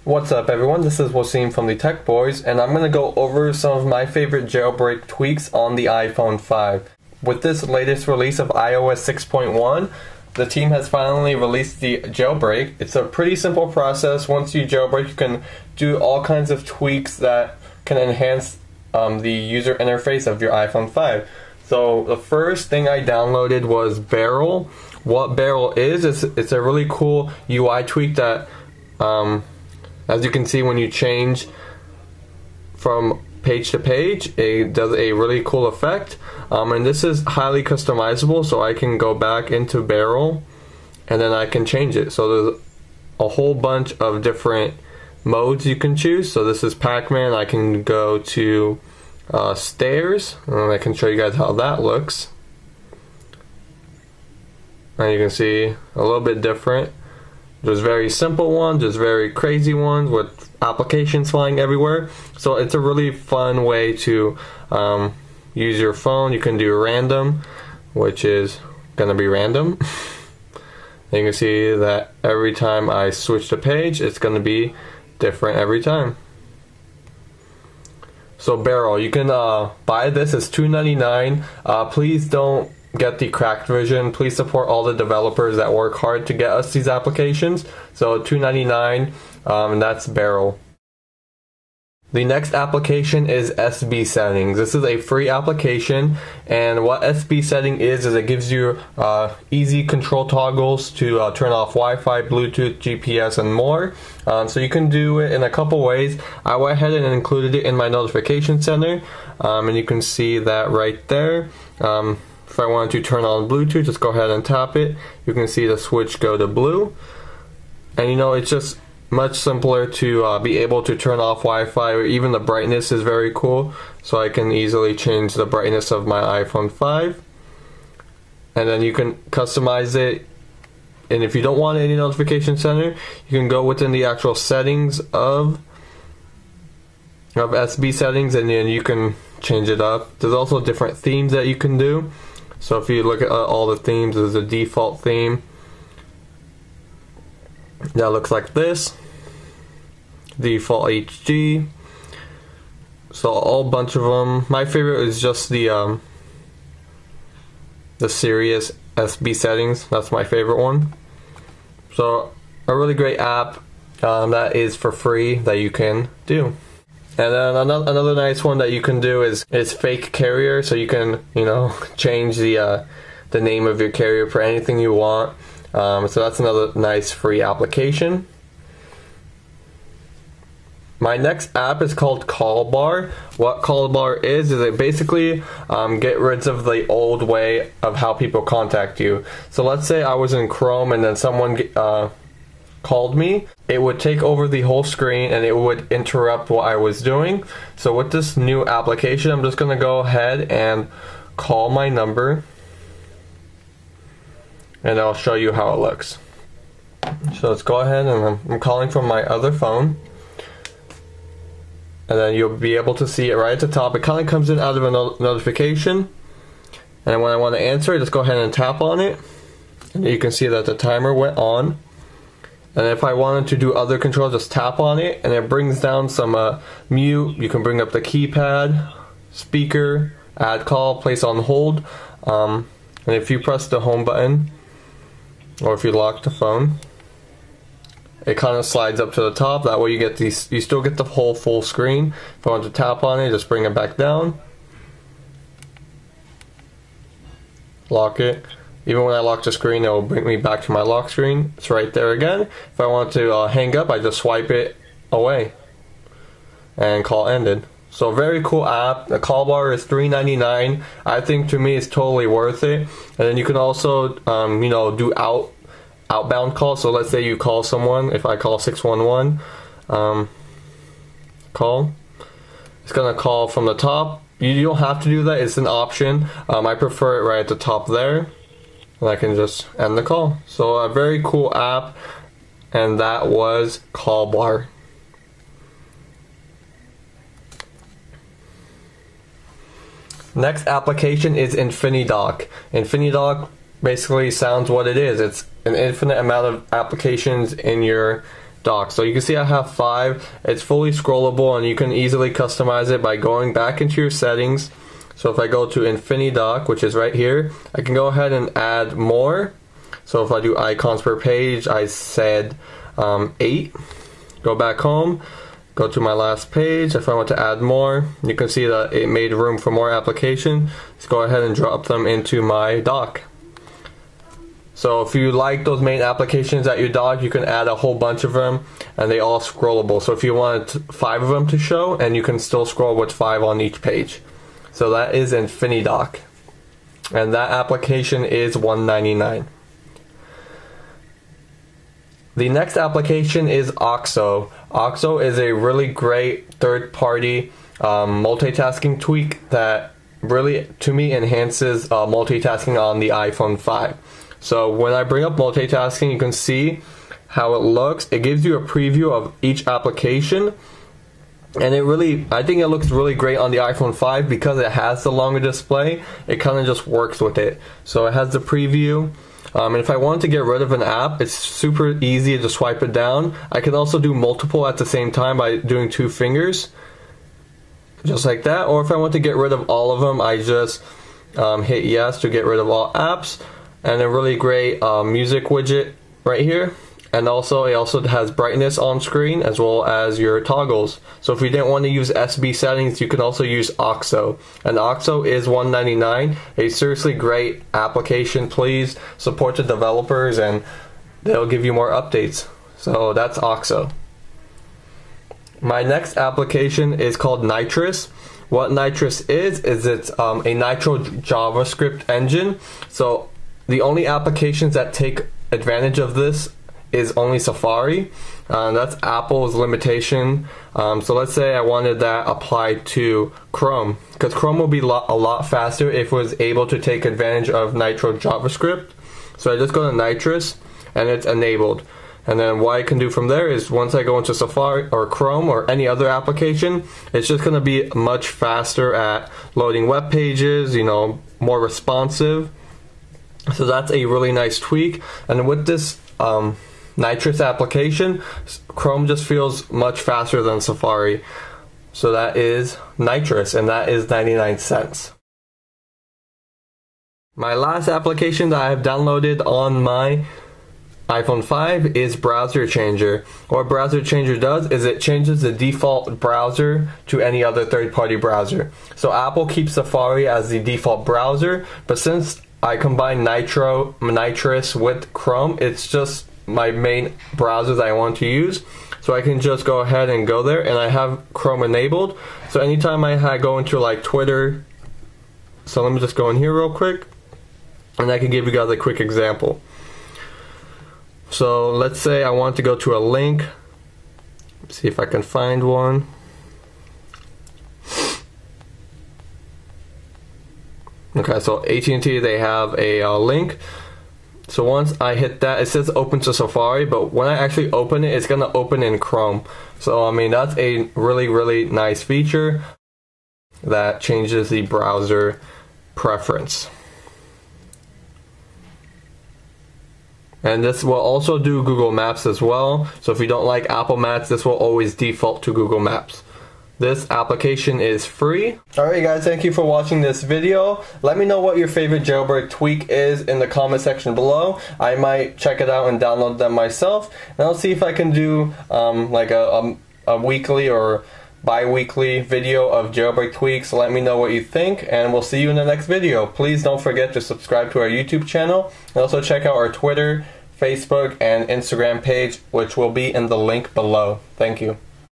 What's up everyone, this is Wasim from the Tech Boys, and I'm going to go over some of my favorite jailbreak tweaks on the iPhone 5. With this latest release of iOS 6.1, the team has finally released the jailbreak. It's a pretty simple process. Once you jailbreak, you can do all kinds of tweaks that can enhance the user interface of your iPhone 5. So the first thing I downloaded was Barrel. What Barrel is it's a really cool UI tweak that as you can see, when you change from page to page, it does a really cool effect. And this is highly customizable, so I can go back into Barrel and then I can change it. So there's a whole bunch of different modes you can choose. So this is Pac-Man. I can go to stairs, and I can show you guys how that looks. And you can see a little bit different. There's very simple ones, there's very crazy ones with applications flying everywhere. So it's a really fun way to use your phone. You can do random, which is gonna be random. And you can see that every time I switch the page, it's gonna be different every time. So Barrel, you can buy this. It's $2.99. Please don't get the cracked version. Please support all the developers that work hard to get us these applications. So $2.99, and that's Barrel. The next application is SBSettings. This is a free application, and what SBSettings is it gives you easy control toggles to turn off Wi-Fi, Bluetooth, GPS, and more. So you can do it in a couple ways. I went ahead and included it in my notification center, and you can see that right there. If I wanted to turn on Bluetooth, just go ahead and tap it. You can see the switch go to blue. And you know, it's just much simpler to be able to turn off Wi-Fi, or even the brightness is very cool. So I can easily change the brightness of my iPhone 5. And then you can customize it. And if you don't want any notification center, you can go within the actual settings of SBSettings, and then you can change it up. There's also different themes that you can do. So if you look at all the themes, there's a default theme that looks like this. Default HG. So a whole bunch of them. My favorite is just the serious SBSettings. That's my favorite one. So a really great app that is for free that you can do. And then another nice one that you can do is FakeCarreir. So you can, you know, change the name of your carrier for anything you want. So that's another nice free application. My next app is called CallBar. What CallBar is it basically get rid of the old way of how people contact you. So let's say I was in Chrome and then someone called me. It would take over the whole screen and it would interrupt what I was doing. So with this new application, I'm just gonna go ahead and call my number, and I'll show you how it looks. So let's go ahead, and I'm calling from my other phone, and then you'll be able to see it right at the top. It kind of comes in out of a notification, and when I want to answer, just go ahead and tap on it, and you can see that the timer went on. And if I wanted to do other controls, just tap on it, and it brings down some mute. You can bring up the keypad, speaker, add call, place on hold. And if you press the home button, or if you lock the phone, it kind of slides up to the top. That way you get these, you still get the whole full screen. If I want to tap on it, just bring it back down, lock it. Even when I lock the screen, it will bring me back to my lock screen. It's right there again. If I want to hang up, I just swipe it away and call ended. So very cool app. The CallBar is $3.99. I think to me it's totally worth it. And then you can also you know, do outbound calls. So let's say you call someone. If I call 611 call, it's gonna call from the top. You don't have to do that, it's an option. I prefer it right at the top there. And I can just end the call. So a very cool app, and that was CallBar. Next application is InfiniDock. InfiniDock basically sounds what it is. It's an infinite amount of applications in your dock. So you can see I have 5. It's fully scrollable and you can easily customize it by going back into your settings. So if I go to InfiniDock, which is right here, I can go ahead and add more. So if I do icons per page, I said 8. Go back home, go to my last page. If I want to add more, you can see that it made room for more application. Let's go ahead and drop them into my dock. So if you like those main applications at your dock, you can add a whole bunch of them and they all scrollable. So if you want 5 of them to show, and you can still scroll with 5 on each page. So that is InfiniDock. And that application is $1.99. The next application is Auxo. Auxo is a really great third-party multitasking tweak that really, to me, enhances multitasking on the iPhone 5. So when I bring up multitasking, you can see how it looks. It gives you a preview of each application, and I think it looks really great on the iPhone 5 because it has the longer display. It kind of just works with it. So it has the preview. And if I want to get rid of an app, it's super easy to swipe it down. I can also do multiple at the same time by doing 2 fingers, just like that. Or if I want to get rid of all of them, I just hit yes to get rid of all apps. And a really great music widget right here. And also, it also has brightness on screen as well as your toggles. So if you didn't want to use SBSettings, you can also use Auxo. And Auxo is $1.99. A seriously great application. Please support the developers and they'll give you more updates. So that's Auxo. My next application is called Nitrous. What Nitrous is it's a Nitro JavaScript engine. So the only applications that take advantage of this is only Safari. That's Apple's limitation. So let's say I wanted that applied to Chrome, because Chrome will be a lot faster if it was able to take advantage of Nitro JavaScript. So I just go to Nitrous and it's enabled. And then what I can do from there is once I go into Safari or Chrome or any other application, it's just going to be much faster at loading web pages, more responsive. So that's a really nice tweak. And with this Nitrous application, Chrome just feels much faster than Safari. So that is Nitrous, and that is 99 cents. My last application that I have downloaded on my iPhone 5 is Browser Changer. What Browser Changer does is it changes the default browser to any other third-party browser. So Apple keeps Safari as the default browser, but since I combine Nitrous with Chrome, it's just my main browser that I want to use. So I can just go ahead and go there, and I have Chrome enabled. So anytime I go into like Twitter, so let me just go in here real quick, and I can give you guys a quick example. So let's say I want to go to a link. Let's see if I can find one. Okay, so AT&T, they have a link. So once I hit that, it says open to Safari, but when I actually open it, it's gonna open in Chrome. So I mean, that's a really nice feature that changes the browser preference. And this will also do Google Maps as well. So if you don't like Apple Maps, this will always default to Google Maps. This application is free. Alright guys, thank you for watching this video. Let me know what your favorite jailbreak tweak is in the comment section below. I might check it out and download them myself. And I'll see if I can do like a weekly or bi-weekly video of jailbreak tweaks. Let me know what you think, and we'll see you in the next video. Please don't forget to subscribe to our YouTube channel, and also check out our Twitter, Facebook, and Instagram page, which will be in the link below. Thank you.